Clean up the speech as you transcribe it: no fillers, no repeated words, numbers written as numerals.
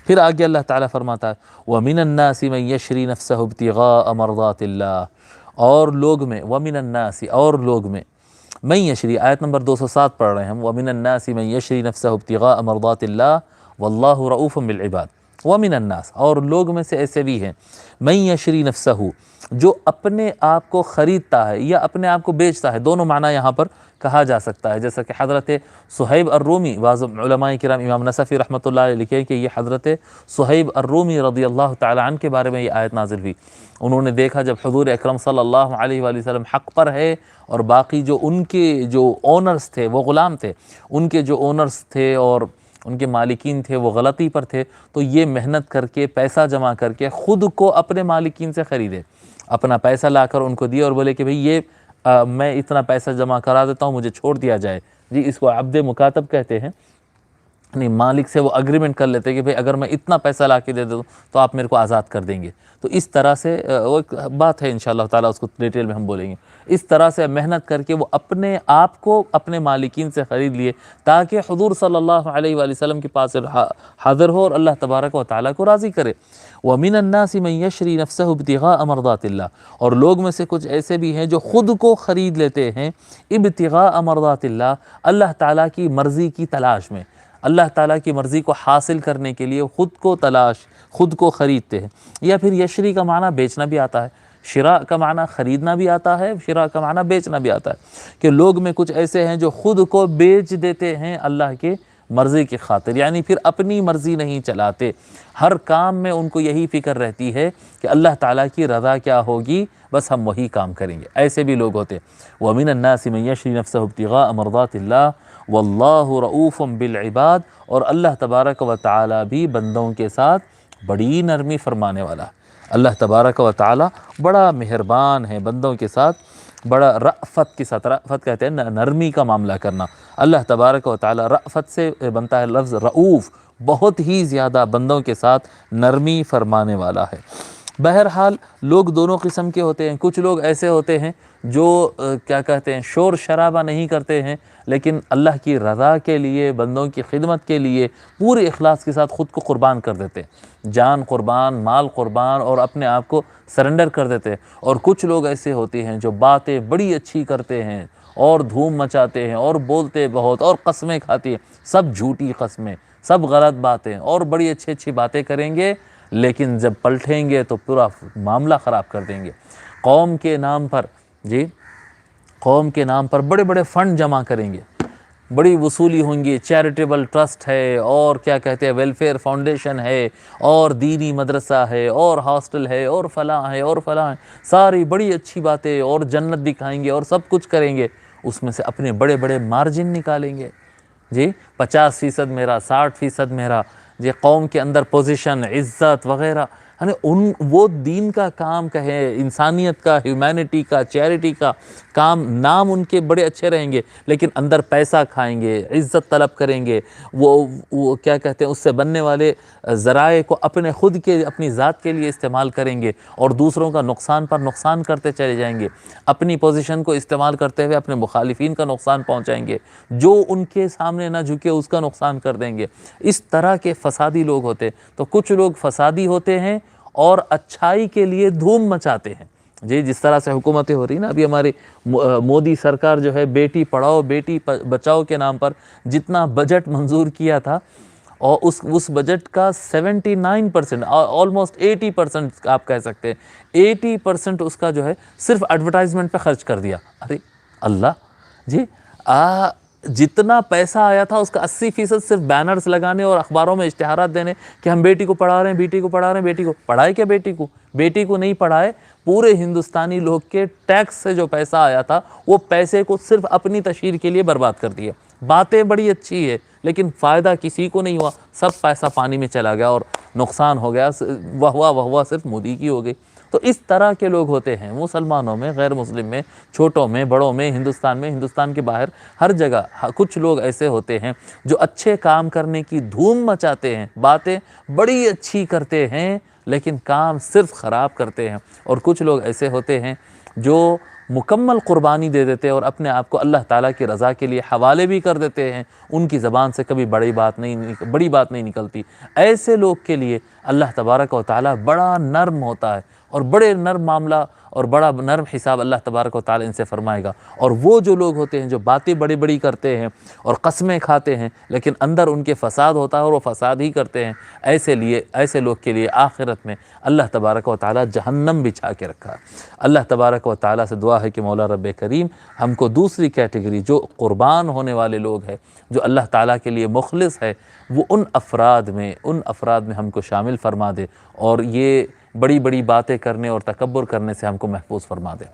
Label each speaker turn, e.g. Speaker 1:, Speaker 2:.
Speaker 1: پھر آگے اللہ تعالیٰ فرماتا ہے وَمِنَ النَّاسِ مَن يَشْرِي نَفْسَهُ ابْتِغَاءَ مَرْضَاتِ اللَّهِ، اور لوگ میں، وَمِنَ النَّاسِ اور لوگ میں، من یشری، آیت نمبر 207 پڑھ رہے ہیں ہم، وَمِنَ النَّاسِ مَن يَشْرِي نَفْسَهُ ابْتِغَاءَ مَرْضَاتِ اللَّهِ وَاللَّهُ رَءُوفٌ بِالْعِبَادِ۔ وَمِنَ النَّاسِ، اور لوگ میں سے ایسے بھی ہیں، من یشری نفسہ، جو اپنے آپ کو خریدتا ہے یا اپنے آپ کو بیچتا ہے، دونوں معنی یہاں پر کہا جا سکتا ہے، جیسا کہ حضرت صہیب الرومی، بعض علماء کرام، امام نصفی رحمۃ اللہ علیہ لکھے کہ یہ حضرت صہیب الرومی رضی اللہ تعالی عنہ کے بارے میں یہ آیت نازل ہوئی۔ انہوں نے دیکھا جب حضور اکرم صلی اللہ علیہ وآلہ وسلم حق پر ہے اور باقی جو ان کے جو اونرز تھے وہ غلام تھے، ان کے جو اونرز تھے اور ان کے مالکین تھے وہ غلطی پر تھے، تو یہ محنت کر کے پیسہ جمع کر کے خود کو اپنے مالکین سے خریدے، اپنا پیسہ لا کر ان کو دیا اور بولے کہ بھئی یہ میں اتنا پیسہ جمع کرا دیتا ہوں، مجھے چھوڑ دیا جائے۔ جی اس کو عبد مکاتب کہتے ہیں، یعنی مالک سے وہ اگریمنٹ کر لیتے کہ بھئی اگر میں اتنا پیسہ لا کے دے دوں تو آپ میرے کو آزاد کر دیں گے۔ تو اس طرح سے وہ ایک بات ہے انشاءاللہ تعالیٰ، اس کو ڈیٹیل میں ہم بولیں گے۔ اس طرح سے محنت کر کے وہ اپنے آپ کو اپنے مالکین سے خرید لیے تاکہ حضور صلی اللہ علیہ وآلہ وسلم کے پاس حاضر ہو اور اللہ تبارک و تعالیٰ کو راضی کرے۔ وَمِنَ النَّاسِ مَن يَشْرِي نَفْسَهُ ابْتِغَاءَ مَرْضَاتِ اللَّهِ، اور لوگ میں سے کچھ ایسے بھی ہیں جو خود کو خرید لیتے ہیں ابتغاء مرضات اللہ، اللہ تعالیٰ کی مرضی کی تلاش میں، اللہ تعالیٰ کی مرضی کو حاصل کرنے کے لیے خود کو تلاش، خود کو خریدتے ہیں۔ یا پھر یشری کا معنی بیچنا بھی آتا ہے، شراء کا معنی خریدنا بھی آتا ہے، شراء کا معنی بیچنا بھی آتا ہے، کہ لوگ میں کچھ ایسے ہیں جو خود کو بیچ دیتے ہیں اللہ کے مرضی کی خاطر، یعنی پھر اپنی مرضی نہیں چلاتے، ہر کام میں ان کو یہی فکر رہتی ہے کہ اللہ تعالیٰ کی رضا کیا ہوگی، بس ہم وہی کام کریں گے۔ ایسے بھی لوگ ہوتے ہیں۔ وَمِنَ النَّاسِ مَن يَشْرِي نَفْسَهُ ابْتِغَاءَ مَرْضَاتِ اللَّهِ وَاللَّهُ رَءُوفٌ بِالْعِبَادِ، اور اللہ تبارک و تعالیٰ بھی بندوں کے ساتھ بڑی نرمی فرمانے والا ہے۔ اللہ تبارک و تعالیٰ بڑا مہربان ہے بندوں کے ساتھ، بڑا رأفت کے ساتھ، رأفت کہتے ہیں نرمی کا معاملہ کرنا۔ اللہ تبارک و تعالیٰ رأفت سے بنتا ہے لفظ رؤوف، بہت ہی زیادہ بندوں کے ساتھ نرمی فرمانے والا ہے۔ بہرحال لوگ دونوں قسم کے ہوتے ہیں، کچھ لوگ ایسے ہوتے ہیں جو کیا کہتے ہیں شور شرابہ نہیں کرتے ہیں، لیکن اللہ کی رضا کے لیے، بندوں کی خدمت کے لیے پورے اخلاص کے ساتھ خود کو قربان کر دیتے ہیں، جان قربان، مال قربان، اور اپنے آپ کو سرنڈر کر دیتے ہیں۔ اور کچھ لوگ ایسے ہوتے ہیں جو باتیں بڑی اچھی کرتے ہیں اور دھوم مچاتے ہیں اور بولتے بہت اور قسمیں کھاتی ہیں، سب جھوٹی قسمیں، سب غلط باتیں، اور بڑی اچھی باتیں کریں گے، لیکن جب پلٹیں گے تو پورا معاملہ خراب کر دیں گے۔ قوم کے نام پر، جی قوم کے نام پر بڑے بڑے فنڈ جمع کریں گے، بڑی وصولی ہوں گی، چیریٹیبل ٹرسٹ ہے اور کیا کہتے ہیں ویلفیئر فاؤنڈیشن ہے اور دینی مدرسہ ہے اور ہاسٹل ہے اور فلاں ہے اور فلاں ہے، ساری بڑی اچھی باتیں اور جنت دکھائیں گے اور سب کچھ کریں گے، اس میں سے اپنے بڑے بڑے مارجن نکالیں گے، جی 50% میرا، 60% میرا، جی قوم کے اندر پوزیشن، عزت وغیرہ، یعنی وہ دین کا کام کہیں، انسانیت کا، ہیومینٹی کا، چیریٹی کا کام، نام ان کے بڑے اچھے رہیں گے، لیکن اندر پیسہ کھائیں گے، عزت طلب کریں گے، وہ کیا کہتے ہیں اس سے بننے والے ذرائع کو اپنے خود کے، اپنی ذات کے لیے استعمال کریں گے اور دوسروں کا نقصان پر نقصان کرتے چلے جائیں گے، اپنی پوزیشن کو استعمال کرتے ہوئے اپنے مخالفین کا نقصان پہنچائیں گے، جو ان کے سامنے نہ جھکے اس کا نقصان کر دیں گے۔ اس طرح کے فسادی لوگ ہوتے ہیں۔ تو کچھ لوگ فسادی ہوتے ہیں اور اچھائی کے لیے دھوم مچاتے ہیں، جی جس طرح سے حکومتیں ہو رہی نا، ابھی ہماری مودی سرکار جو ہے بیٹی پڑھاؤ بیٹی بچاؤ کے نام پر جتنا بجٹ منظور کیا تھا، اور اس بجٹ کا 79%، آلموسٹ 80% آپ کہہ سکتے ہیں، 80% اس کا جو ہے صرف ایڈورٹائزمنٹ پہ خرچ کر دیا۔ ارے اللہ، جی جتنا پیسہ آیا تھا اس کا 80% صرف بینرز لگانے اور اخباروں میں اشتہارات دینے کہ ہم بیٹی کو پڑھا رہے ہیں، بیٹی کو پڑھا رہے ہیں، بیٹی کو پڑھائے کیا، بیٹی کو نہیں پڑھائے، پورے ہندوستانی لوگ کے ٹیکس سے جو پیسہ آیا تھا وہ پیسے کو صرف اپنی تشہیر کے لیے برباد کر دیا۔ باتیں بڑی اچھی ہے لیکن فائدہ کسی کو نہیں ہوا، سب پیسہ پانی میں چلا گیا اور نقصان ہو گیا، واہ صرف مودی کی ہو گئی۔ تو اس طرح کے لوگ ہوتے ہیں مسلمانوں میں، غیر مسلم میں، چھوٹوں میں، بڑوں میں، ہندوستان میں، ہندوستان کے باہر، ہر جگہ کچھ لوگ ایسے ہوتے ہیں جو اچھے کام کرنے کی دھوم مچاتے ہیں، باتیں بڑی اچھی کرتے ہیں لیکن کام صرف خراب کرتے ہیں۔ اور کچھ لوگ ایسے ہوتے ہیں جو مکمل قربانی دے دیتے ہیں اور اپنے آپ کو اللہ تعالیٰ کی رضا کے لیے حوالے بھی کر دیتے ہیں، ان کی زبان سے کبھی بڑی بات نہیں نکلتی، ایسے لوگ کے لیے اللہ تبارک و تعالیٰ بڑا نرم ہوتا ہے اور بڑے نرم معاملہ اور بڑا نرم حساب اللہ تبارک و تعالیٰ ان سے فرمائے گا۔ اور وہ جو لوگ ہوتے ہیں جو باتیں بڑی بڑی کرتے ہیں اور قسمیں کھاتے ہیں لیکن اندر ان کے فساد ہوتا ہے اور وہ فساد ہی کرتے ہیں، ایسے لوگ کے لیے آخرت میں اللہ تبارک و تعالیٰ جہنم بچھا کے رکھا ہے۔ اللہ تبارک و تعالیٰ سے دعا ہے کہ مولا رب کریم ہم کو دوسری کیٹیگری جو قربان ہونے والے لوگ ہیں، جو اللہ تعالیٰ کے لیے مخلص ہے، وہ ان افراد میں ہم کو شامل فرما دے اور یہ بڑی بڑی باتیں کرنے اور تکبر کرنے سے ہم کو محفوظ فرما دے۔